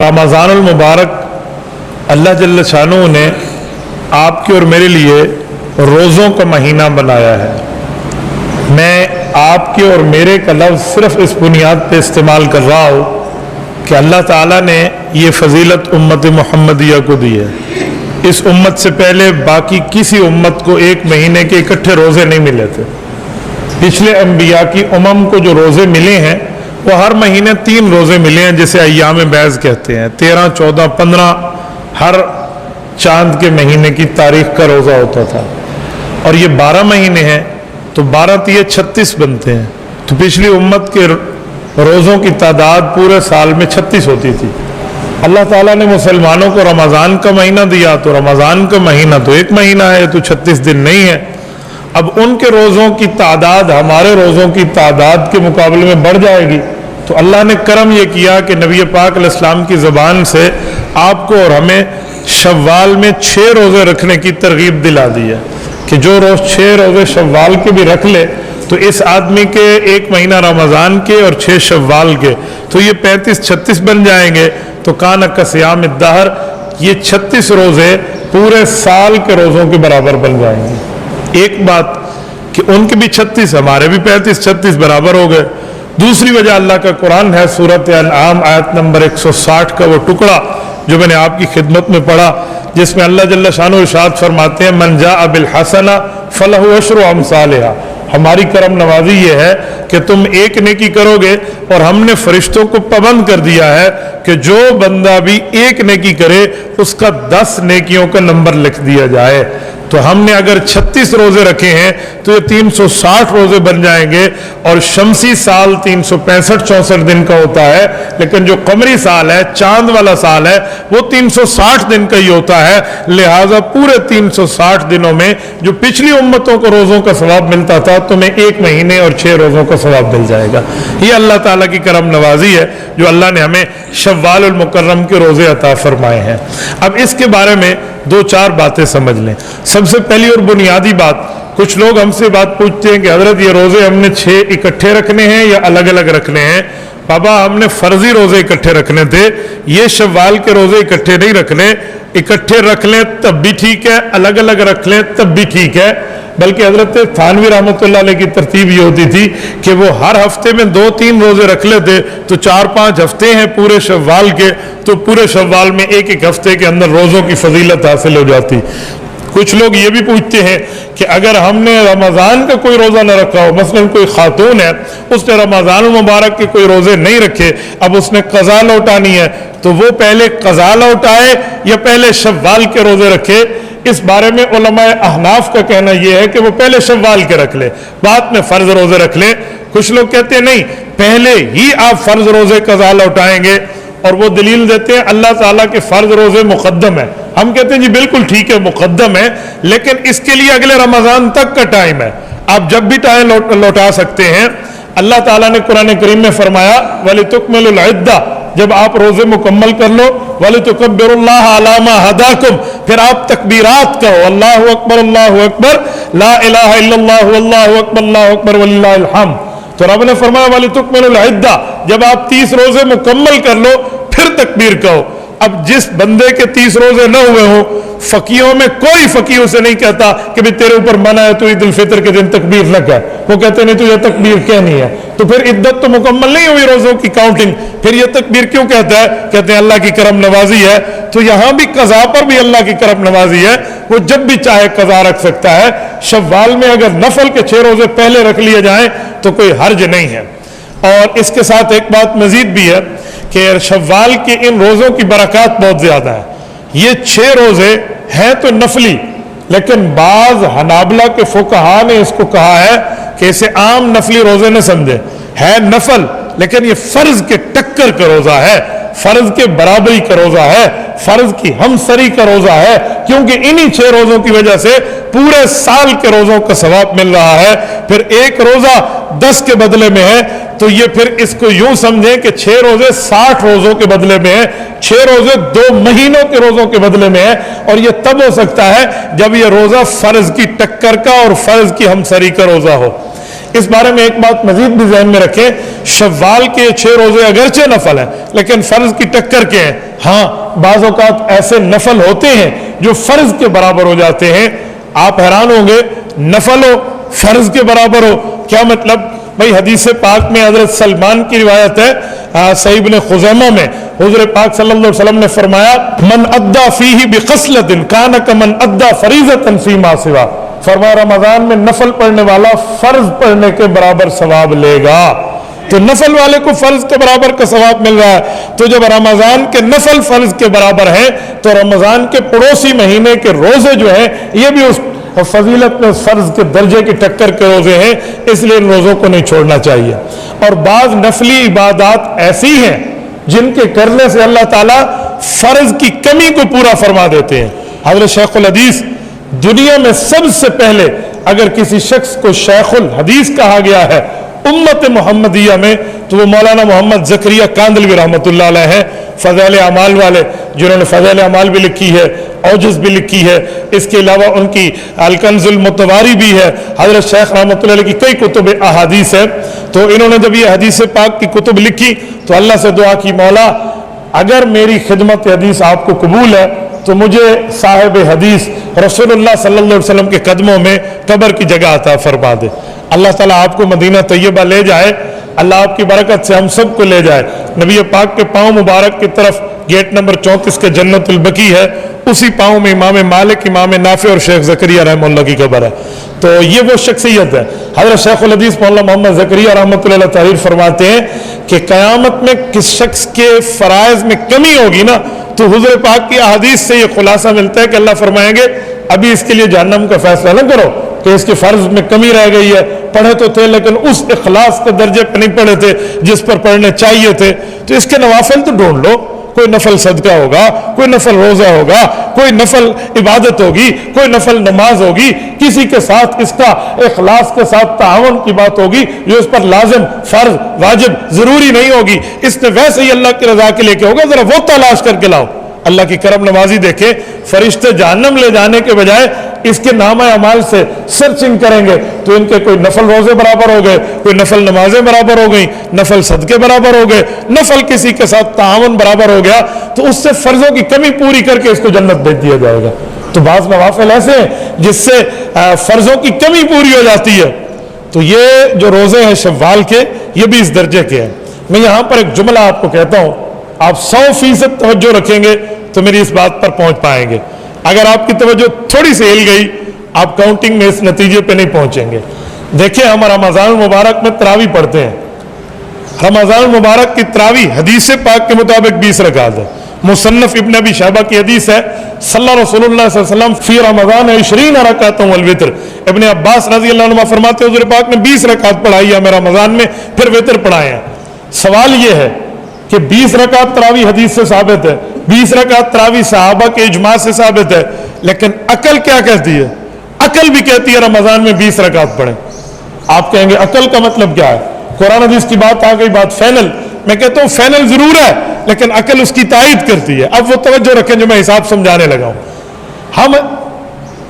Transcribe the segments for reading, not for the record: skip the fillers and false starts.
रमज़ानुल मुबारक अल्लाह जल्ल शानू ने आपके और मेरे लिए रोज़ों का महीना बनाया है। मैं आपके और मेरे का लफ्ज़ सिर्फ इस बुनियाद पे इस्तेमाल कर रहा हूँ कि अल्लाह ताला ने ये फजीलत उम्मत मुहम्मदिया को दी है। इस उम्मत से पहले बाकी किसी उम्मत को एक महीने के इकट्ठे रोज़े नहीं मिले थे। पिछले अंबिया की उम्म को जो रोज़े मिले हैं वो हर महीने 3 रोज़े मिले हैं, जिसे अय्याम बैज़ कहते हैं। 13, 14, 15 हर चांद के महीने की तारीख का रोज़ा होता था। और ये 12 महीने हैं तो 12 तिये 36 बनते हैं। तो पिछली उम्मत के रोज़ों की तादाद पूरे साल में 36 होती थी। अल्लाह ताला ने मुसलमानों को रमज़ान का महीना दिया तो रमज़ान का महीना तो एक महीना है, तो 36 दिन नहीं है। अब उनके रोज़ों की तादाद हमारे रोज़ों की तादाद के मुकाबले में बढ़ जाएगी। तो अल्लाह ने करम यह किया कि नबी पाक अलैहिस्सलाम की ज़बान से आपको और हमें शव्वाल में 6 रोज़े रखने की तरगीब दिला दी है कि जो रोज़ 6 रोज़े शव्वाल के भी रख ले तो इस आदमी के 1 महीना रमज़ान के और 6 शव्वाल के, तो ये 35-36 बन जाएंगे। तो कान का सियाम दहर, ये 36 रोज़े पूरे साल के रोज़ों के बराबर बन जाएंगे। एक बात कि उनके भी 36 हमारे भी 35-36 बराबर हो गए। दूसरी वजह अल्लाह का कुरान है, सूरत अनआम आयत नंबर 160 का वो टुकड़ा जो मैंने आपकी खिदमत में पढ़ा, जिसमें अल्लाह जल्ल शानो इरशाद फरमाते हैं मन जाअ बिल हसना फलहु अशरु अमसालिहा। हमारी करम नवाजी ये है कि तुम एक नेकी करोगे और हमने फरिश्तों को पाबंद कर दिया है कि जो बंदा भी एक नेकी करे उसका 10 नेकियों का नंबर लिख दिया जाए। तो हमने अगर 36 रोज़े रखे हैं तो ये 360 रोज़े बन जाएंगे। और शमसी साल 365-64 दिन का होता है, लेकिन जो कमरी साल है, चांद वाला साल है, वो 360 दिन का ही होता है। लिहाजा पूरे 360 दिनों में जो पिछली उम्मतों को रोज़ों का सवाब मिलता था, तुम्हें 1 महीने और 6 रोज़ों का सवाब मिल जाएगा। ये अल्लाह ताला की करम नवाजी है जो अल्लाह ने हमें शव्वाल मुकर्रम के रोज़े अता फरमाए हैं। अब इसके बारे में 2-4 बातें समझ लें। सबसे पहली और बुनियादी बात, कुछ लोग हमसे बात पूछते हैं कि हजरत ये रोज़े हमने 6 इकट्ठे रखने हैं या अलग अलग रखने हैं। बाबा हमने फर्जी रोज़े इकट्ठे रखने थे, ये शव्वाल के रोज़े इकट्ठे नहीं रखने। इकट्ठे रख लें तब भी ठीक है, अलग अलग रख लें तब भी ठीक है। बल्कि हजरत थानवी रहमतुल्लाह अलैह की तरतीब ये होती थी कि वो हर हफ्ते में 2-3 रोज़े रख लेते, तो 4-5 हफ्ते हैं पूरे शव्वाल के, तो पूरे शव्वाल में एक हफ्ते के अंदर रोज़ों की फजीलत हासिल हो जाती। कुछ लोग ये भी पूछते हैं कि अगर हमने रमज़ान का कोई रोज़ा न रखा हो, मसलन कोई खातून है उसने रमज़ान मुबारक के कोई रोज़े नहीं रखे, अब उसने क़ज़ा लौटानी है, तो वो पहले क़ज़ा लौटाए या पहले शव्वाल के रोज़े रखे। इस बारे में उलमाए अहनाफ का कहना यह है कि वो पहले शव्वाल के रख ले, बाद में फ़र्ज रोज़े रख ले। कुछ लोग कहते हैं नहीं, पहले ही आप फ़र्ज रोज़े क़ज़ा लौटाएंगे, और वो दलील देते हैं अल्लाह ताला के फ़र्ज रोज़े मुक़द्दम है। हम कहते हैं जी बिल्कुल ठीक है, मुक़द्दम है, लेकिन इसके लिए अगले रमज़ान तक का टाइम है, आप जब भी टाइम लौटा सकते हैं। अल्लाह ताला ने कुरान करीम में फरमाया वलितुकमिलुल इद्दा, जब आप रोज़े मुकम्मल कर लो, वलितुकब्बिरुल्लाह अला मा हदाकुम, फिर आप तकबीरात कहो, अल्लाहु अकबर, ला इलाहा इल्लल्लाह वल्लाहु अकबर वलिल्लाहिल हम्द। तो रब ने फरमाया वलितुकमिलुल इद्दा, जब आप 30 रोज़े मुकम्मल कर लो फिर तकबीर कहो। अब जिस बंदे के 30 रोज़े न हुए हो, फ़कीहों में कोई फ़कीह उसे नहीं कहता कि भाई तेरे ऊपर मना है, तो ईद उल फितर के दिन तकबीर न कह। वो कहते नहीं तुझे तकबीर कहनी है, तो फिर इद्दत तो मुकम्मल नहीं हुई रोज़ों की काउंटिंग, फिर ये तकबीर क्यों कहता है? कहते हैं अल्लाह की करम नवाजी है। तो यहाँ भी क़ज़ा पर भी अल्लाह की करम नवाजी है, वो जब भी चाहे क़ज़ा रख सकता है। शव्वाल में अगर नफल के 6 रोज़े पहले रख लिए जाएं तो कोई हर्ज नहीं है। और इसके साथ एक बात मजीद भी है कि शव्वाल के इन रोज़ों की बरकत बहुत ज़्यादा है। ये 6 रोज़े हैं तो नफली, लेकिन बाज़ हनाबला के फुक़हा ने इसको कहा है कि इसे आम नफली रोज़े न समझे, है नफल, लेकिन ये फ़र्ज के टक्कर का रोज़ा है, फ़र्ज के बराबरी का रोज़ा है, फ़र्ज की हमसरी का रोज़ा है, क्योंकि इन्हीं 6 रोज़ों की वजह से पूरे साल के रोज़ों का सवाब मिल रहा है। फिर एक रोज़ा 10 के बदले में है, तो ये फिर इसको यूं समझें कि 6 रोज़े 60 रोज़ों के बदले में है, 6 रोज़े 2 महीनों के रोज़ों के बदले में है। और ये तब हो सकता है जब ये रोज़ा फ़र्ज की टक्कर का और फ़र्ज की हमसरी का रोज़ा हो। اس بارے میں ایک بات مزید بھی ذہن میں رکھیں، شوال کے 6 روزے اگرچہ نفل ہیں لیکن فرض کی ٹکر کے ہیں۔ ہاں بعض اوقات ایسے نفل ہوتے ہیں جو فرض کے برابر ہو جاتے ہیں۔ آپ حیران ہوں گے، نفل ہو فرض کے برابر ہو، کیا مطلب؟ بھائی حدیث پاک میں حضرت سلمان کی روایت ہے صحیح ابن خزیمہ میں، حضور پاک صلی اللہ علیہ وسلم نے فرمایا من ادا فیہ بخصلۃ کان کمن ادا فریضۃ فیما سوا، فرمایا رمضان میں نفل پڑھنے والا فرض پڑھنے کے برابر ثواب لے گا۔ تو نفل والے کو فرض کے برابر کا ثواب مل رہا ہے، تو جب رمضان کے نفل فرض کے برابر ہیں تو رمضان کے پڑوسی مہینے کے روزے جو ہیں یہ بھی اس فضیلت میں فرض کے درجے کی ٹکر کے روزے ہیں، اس لیے ان روزوں کو نہیں چھوڑنا چاہیے۔ اور بعض نفلی عبادات ایسی ہیں جن کے کرنے سے اللہ تعالیٰ فرض کی کمی کو پورا فرما دیتے ہیں۔ حضرت شیخ الحدیث، دنیا میں سب سے پہلے اگر کسی شخص کو شیخ الحدیث کہا گیا ہے امت محمدیہ میں تو وہ مولانا محمد زکریا کاندلوی رحمۃ اللہ علیہ ہیں، فضائل اعمال والے، جنہوں نے فضائل اعمال بھی لکھی ہے، اوجز بھی لکھی ہے، اس کے علاوہ ان کی الکنز المتواری بھی ہے، حضرت شیخ رحمۃ اللہ علیہ کی کئی کتب احادیث ہے۔ تو انہوں نے جب یہ حدیث پاک کی کتب لکھی تو اللہ سے دعا کی، مولا اگر میری خدمت حدیث آپ کو قبول ہے تو مجھے صاحب حدیث رسول اللہ صلی اللہ علیہ وسلم کے قدموں میں قبر کی جگہ عطا فرما دے۔ اللہ تعالیٰ آپ کو مدینہ طیبہ لے جائے، اللہ آپ کی برکت سے ہم سب کو لے جائے۔ نبی پاک کے پاؤں مبارک کی طرف گیٹ نمبر 34 کے جنت البقیع ہے، اسی پاؤں میں امام مالک، امام نافع اور شیخ زکریا رحمہ اللہ کی قبر ہے۔ تو یہ وہ شخصیت ہے۔ حضرت شیخ الحدیث مولانا محمد زکریا رحمۃ اللہ علیہ تحریر فرماتے ہیں کہ قیامت میں کس شخص کے فرائض میں کمی ہوگی نا تو حضور پاک کی احادیث سے یہ خلاصہ ملتا ہے کہ اللہ فرمائیں گے ابھی اس کے لیے جہنم کا فیصلہ نہ کرو کہ اس کے فرض میں کمی رہ گئی ہے، پڑھے تو تھے لیکن اس اخلاص کے درجے پہ نہیں پڑھے تھے جس پر پڑھنے چاہیے تھے، تو اس کے نوافل تو ڈھونڈ لو، کوئی نفل صدقہ ہوگا، کوئی نفل روزہ ہوگا، کوئی نفل عبادت ہوگی، کوئی نفل نماز ہوگی، کسی کے ساتھ اس کا اخلاص کے ساتھ تعاون کی بات ہوگی جو اس پر لازم، فرض، واجب، ضروری نہیں ہوگی، اس نے ویسے ہی اللہ کی رضا کے لے کے ہوگا، ذرا وہ تلاش کر کے لاؤ۔ اللہ کی کرم نوازی دیکھیں، فرشتے جہنم لے جانے کے بجائے اس کے نامہ اعمال سے سرچنگ کریں گے تو ان کے کوئی نفل روزے برابر ہو گئے، کوئی نفل نمازیں برابر ہو گئیں، نفل صدقے برابر ہو گئے، نفل کسی کے ساتھ تعاون برابر ہو گیا، تو اس سے فرضوں کی کمی پوری کر کے اس کو جنت بھیج دیا جائے گا۔ تو بعض نوافل ایسے ہیں جس سے فرضوں کی کمی پوری ہو جاتی ہے۔ تو یہ جو روزے ہیں شوال کے، یہ بھی اس درجے کے ہیں۔ میں یہاں پر ایک جملہ آپ کو کہتا ہوں، آپ 100% توجہ رکھیں گے تو میری اس بات پر پہنچ پائیں گے۔ اگر آپ کی توجہ تھوڑی سی ہل گئی، آپ کاؤنٹنگ میں اس نتیجے پہ نہیں پہنچیں گے۔ دیکھیں، ہم رمضان المبارک میں تراویح پڑھتے ہیں۔ رمضان المبارک کی تراویح حدیث پاک کے مطابق 20 رکعت ہے۔ مصنف ابن ابی شیبہ کی حدیث ہے، صلی رسول اللہ صلی اللہ علیہ وسلم فی رمضان 20 رکعت والوتر۔ ابن عباس رضی اللہ عنہ فرماتے ہیں حضور پاک نے 20 رکعت پڑھائی ہے میں رمضان میں، پھر وتر پڑھائے ہیں۔ سوال یہ ہے کہ 20 رکعت تراویح حدیث سے ثابت ہے، 20 رکعت تراویح صحابہ کے اجماع سے ثابت ہے، لیکن عقل کیا کہتی ہے؟ عقل بھی کہتی ہے رمضان میں 20 رکعت پڑھیں۔ آپ کہیں گے عقل کا مطلب کیا ہے؟ قرآن حدیث کی بات آ گئی، بات فائنل۔ میں کہتا ہوں فائنل ضرور ہے لیکن عقل اس کی تائید کرتی ہے۔ اب وہ توجہ رکھیں جو میں حساب سمجھانے لگا ہوں۔ ہم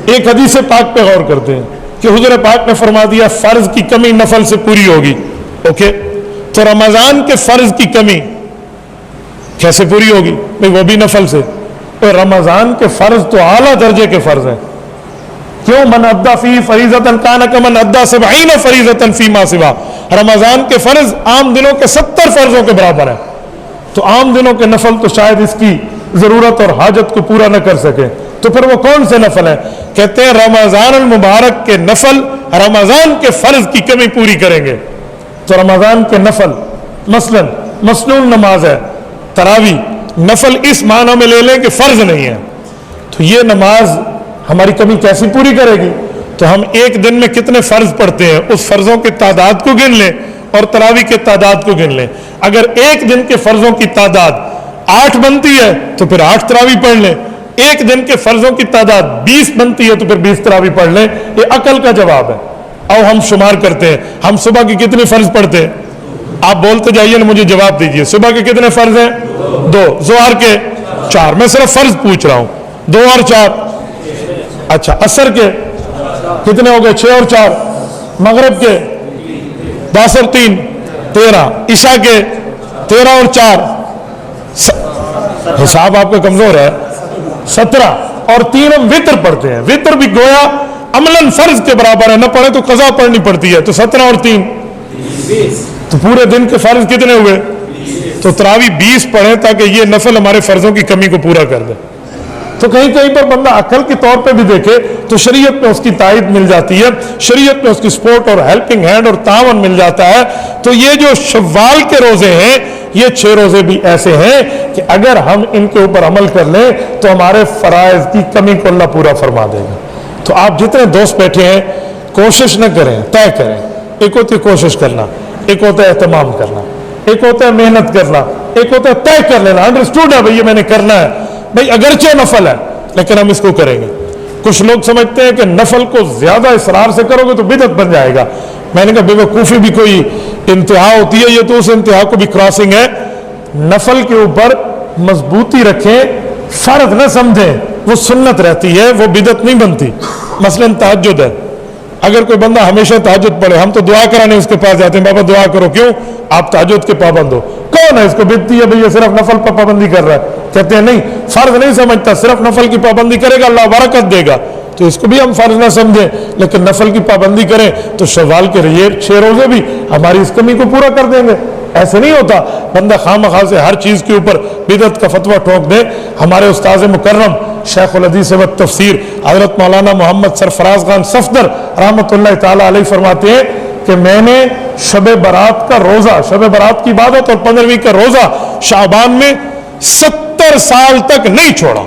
ایک حدیث پاک پہ غور کرتے ہیں کہ حضور پاک نے فرما دیا فرض کی کمی نفل سے پوری ہوگی، اوکے، تو رمضان کے فرض کی کمی کیسے پوری ہوگی؟ وہ بھی نفل سے۔ اور رمضان کے فرض تو اعلیٰ درجے کے فرض ہیں، کیوں؟ من ادا فی فریضۃ کان کمن ادا 70 فریضۃ فیما سوا۔ رمضان کے فرض عام دنوں کے 70 فرضوں کے برابر ہیں، تو عام دنوں کے نفل تو شاید اس کی ضرورت اور حاجت کو پورا نہ کر سکے، تو پھر وہ کون سے نفل ہیں؟ کہتے ہیں رمضان المبارک کے نفل رمضان کے فرض کی کمی پوری کریں گے۔ تو رمضان کے نفل مثلا مسنون نماز ہے، تراویح، نفل اس معنی میں لے لیں کہ فرض نہیں ہے، تو یہ نماز ہماری کمی کیسی پوری کرے گی؟ تو ہم ایک دن میں کتنے فرض پڑھتے ہیں اس فرضوں کی تعداد کو گن لیں اور تراویح کی تعداد کو گن لیں۔ اگر ایک دن کے فرضوں کی تعداد 8 بنتی ہے تو پھر 8 تراویح پڑھ لیں، ایک دن کے فرضوں کی تعداد 20 بنتی ہے تو پھر 20 تراویح پڑھ لیں۔ یہ عقل کا جواب ہے۔ اور ہم شمار کرتے ہیں، ہم صبح کی کتنے فرض پڑھتے ہیں؟ آپ بولتے جائیے نا، مجھے جواب دیجئے۔ صبح کے کتنے فرض ہیں؟ 2، ظہر کے 4۔ میں صرف فرض پوچھ رہا ہوں، 2 اور 4۔ اچھا، عصر کے کتنے ہو گئے؟ 6 اور 4۔ مغرب کے 10 और 3 13, ईशा के 13 और 4 हिसाब आपका कमजोर है, 17 और 3 हम वित्र पढ़ते हैं। वित्र भी गोया अमलन फर्ज के बराबर है, न पढ़े तो कज़ा पढ़नी पड़ती है। तो 17 और 3 तो पूरे दिन के फर्ज कितने हुए? तो तरावी 20 पढ़े ताकि ये नफल हमारे फर्जों की कमी को पूरा कर दे। तो कहीं कहीं पर बंदा अकल के तौर पे भी देखे तो शरीयत में उसकी तायद मिल जाती है, शरीयत में उसकी सपोर्ट और हेल्पिंग हैंड और तावन मिल जाता है। तो ये जो शव्वाल के रोजे हैं, ये 6 रोजे भी ऐसे हैं कि अगर हम इनके ऊपर अमल कर लें तो हमारे फराइज की कमी को अल्लाह पूरा फरमा देगा। तो आप जितने दोस्त बैठे हैं, कोशिश न करें, तय करें। एक होती है कोशिश करना, एक होता है एहतमाम करना, एक होता है मेहनत करना, एक होता है तय कर लेना। अंडरस्टूड है भाई, ये मैंने करना है भाई, अगरचे नफल है लेकिन हम इसको करेंगे। कुछ लोग समझते हैं कि नफल को ज्यादा इसरार से करोगे तो बिदअत बन जाएगा। मैंने कहा बेवकूफ़ी भी कोई इंतहा होती है, ये तो उस इंतहा को भी क्रॉसिंग है। नफल के ऊपर मजबूती रखें, फर्ज न समझें, वो सुन्नत रहती है, वो बिदअत नहीं बनती। मसलन तहज्जुद है, अगर कोई बंदा हमेशा तहज्जुद पढ़े, हम तो दुआ कराने उसके पास जाते हैं, बाबा दुआ करो, क्यों? आप तहज्जुद के पाबंद हो। कौन है इसको बिदती है भाई ये सिर्फ नफल पर पाबंदी कर रहा है? कहते हैं नहीं, फर्ज नहीं समझता, सिर्फ नफल की पाबंदी करेगा अल्लाह बरकत देगा। तो इसको भी हम फर्ज ना समझें लेकिन नफल की पाबंदी करें तो शव्वाल के 6 रोजे भी हमारी इस कमी को पूरा कर देंगे। ऐसे नहीं होता बंदा खामखा से हर चीज के ऊपर बिदअत का फतवा ठोक दे। हमारे उस्ताद मुकर्रम शेखुल हदीस व तफसीर हजरत मौलाना मोहम्मद सरफराज खान सफदर रहमतुल्लाह ताला अलैह फरमाते हैं कि मैंने शब बरात का रोजा, शब बरात की इबादत और 15वीं का रोजा शाबान में 70 साल तक नहीं छोड़ा।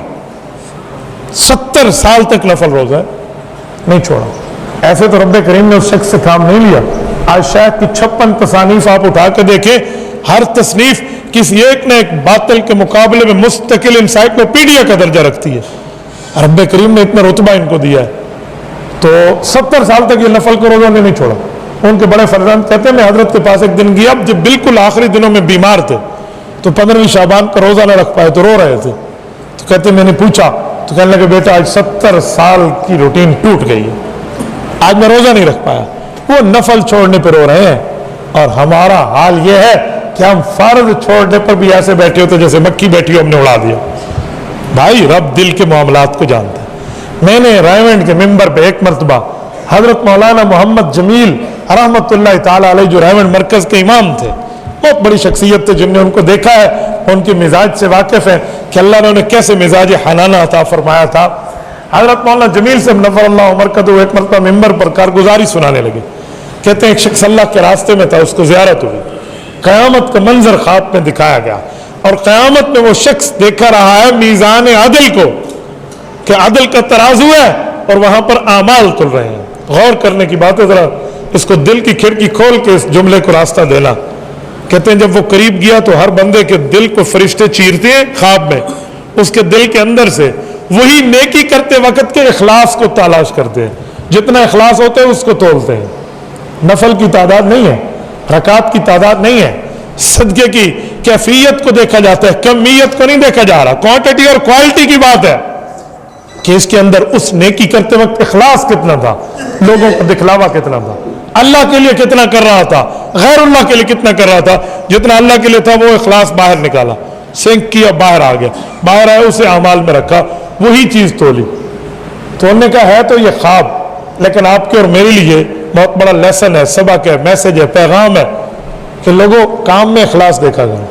70 साल तक नफल रोजा नहीं छोड़ा। ऐसे तो रब्बे करीम ने उस शख्स से काम नहीं लिया। आज शायद की 56 तसानीफ आप उठा के देखें, हर तसनीफ किसी एक न एक बातिल के मुकाबले में मुस्तकिल इंसाइक्लोपीडिया का दर्जा रखती है। रब्बे करीम ने इतना रुतबा इनको दिया है। तो 70 साल तक ये नफल को रोजा नहीं छोड़ा। उनके बड़े फरजान कहते हैं मैं हजरत के पास एक दिन गया जब बिल्कुल आखिरी दिनों में बीमार थे, तो 15वीं शाबान का रोजा न रख पाए तो रो रहे थे। तो कहते मैंने पूछा तो कहने लगे बेटा आज 70 साल की रूटीन टूट गई है, आज मैं रोजा नहीं रख पाया। वो नफल छोड़ने पर रो रहे हैं और हमारा हाल ये है कि हम फर्ज छोड़ने पर भी ऐसे बैठे होते जैसे मक्खी बैठी हो, हमने उड़ा दिया। भाई रब दिल के मामलात को जानता है। मैंने रायवेंड के मिंबर पे एक मरतबा हजरत मौलाना मोहम्मद जमील रहमतुल्लाह ताला अलैह जो रायवेंड मरकज के इमाम थे, बहुत बड़ी शख्सियत थे, जिनने उनको देखा है, उनके मिजाज से वाकिफ है कि अल्लाह ने उन्हें कैसे मिजाज हनाना अता फरमाया था। हजरत मौलाना जमील से नफ़रल्लाहु मरकज़हु एक मरतबा मिंबर पर कारगुजारी सुनाने लगे। कहते हैं एक शख्स अल्लाह के रास्ते में था, उसको ज़ियारत हुई, क़यामत का मंजर ख्वाब में दिखाया गया और क़यामत में वो शख्स देखा रहा है मीज़ान अदल को, कि अदल का तराजू है और वहां पर आमाल तुल रहे हैं। गौर करने की बात है, जरा इसको दिल की खिड़की खोल के इस जुमले को रास्ता देना। कहते हैं जब वो करीब गया तो हर बंदे के दिल को फरिश्ते चीरते हैं ख्वाब में, उसके दिल के अंदर से वही नेकी करते वक्त के इखलास को तलाश करते हैं। जितना इखलास होता है उसको तोलते हैं। नफल की तादाद नहीं है, रकात की तादाद नहीं है, सदके की कैफियत को देखा जाता है, कमियत को नहीं देखा जा रहा। क्वांटिटी और क्वालिटी की बात है कि इसके अंदर उस नेकी करते वक्त इखलास कितना था, लोगों का दिखलावा कितना था, अल्लाह के लिए कितना कर रहा था, गैरुल्लाह के लिए कितना कर रहा था। जितना अल्लाह के लिए था वो इखलास बाहर निकाला, सिंक किया, बाहर आ गया, बाहर आया उसे अमाल में रखा, वही चीज तोली। तो उन्होंने कहा है तो ये ख्वाब, लेकिन आपके और मेरे लिए बहुत बड़ा लेसन है, सबक है, मैसेज है, पैगाम है कि लोगों काम में इखलास देखा जाए।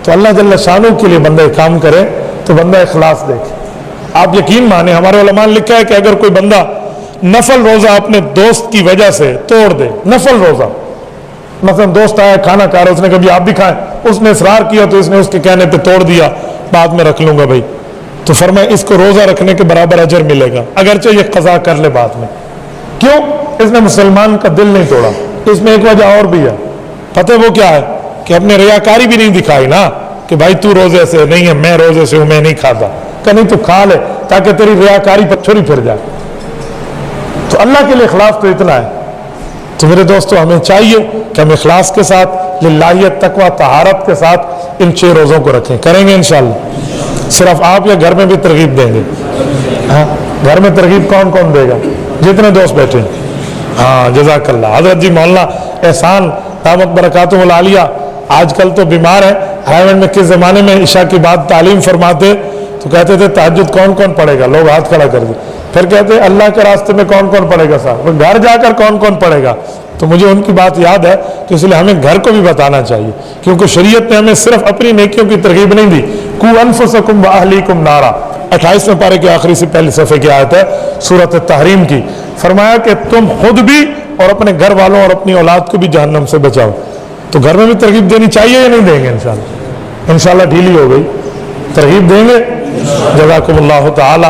तो अल्लाह जल्ल शानू के लिए बंदा काम करे तो बंदा इखलास देखे। आप यकीन माने हमारे उलमा ने लिखा है कि अगर कोई बंदा नफल रोजा अपने दोस्त की वजह से तोड़ दे, नफल रोजा, मतलब दोस्त आया खाना खा रहा, उसने कभी आप भी खाए, उसने इसरार किया तो इसने उसके कहने पे तोड़ दिया, बाद में रख लूंगा भाई, तो फरमाया इसको रोजा रखने के बराबर अजर मिलेगा, अगरचे ये कज़ा कर ले बाद में। क्यों? इसने मुसलमान का दिल नहीं तोड़ा। इसमें एक वजह और भी है, पता वो क्या है कि अपने रियाकारी भी नहीं दिखाई ना कि भाई तू रोजे से नहीं है, मैं रोजे से हूं, मैं नहीं खाता, नहीं तो खा ले ताकि तेरी रियाकारी पर छुरी फिर जाए। तो अल्लाह के लिए इखलास तो इतना है। तो मेरे दोस्तों हमें चाहिए कि हम इखलास के साथ, लिल्लाहियत, तकवा, तहारत के साथ इन 6 रोज़ों को रखें। करेंगे इंशाअल्लाह। सिर्फ आप या घर में भी तरगीब देंगे? हाँ, घर में तरगीब कौन कौन देगा? जितने दोस्त बैठे हैं। हाँ, जज़ाकल्लाह। हज़रत जी मौलाना एहसान दामत बरकातुहुल आलिया आजकल तो बीमार है। हाईवैंड में किस ज़माने में इशा की बाद तालीम फरमाते तो कहते थे तहज्जुद कौन कौन पढ़ेगा, लोग हाथ खड़ा कर दे। फिर कहते अल्लाह के रास्ते में कौन कौन पढ़ेगा साहब, घर जाकर कौन कौन पढ़ेगा। तो मुझे उनकी बात याद है, तो इसलिए हमें घर को भी बताना चाहिए, क्योंकि शरीयत ने हमें सिर्फ अपनी नेकियों की तरगीब नहीं दी। कु अनफुसकुम व अहलीकुम नारा, 28वें पारे के आखिरी से पहले सफ़े की आयत है सूरत तहरीम की। फरमाया कि तुम खुद भी और अपने घर वालों और अपनी औलाद को भी जहन्नम से बचाओ। तो घर में भी तरगीब देनी चाहिए या नहीं देंगे? इंशाल्लाह ढीली हो गई, तरगीब देंगे। जज़ाकुमुल्लाहु ताला।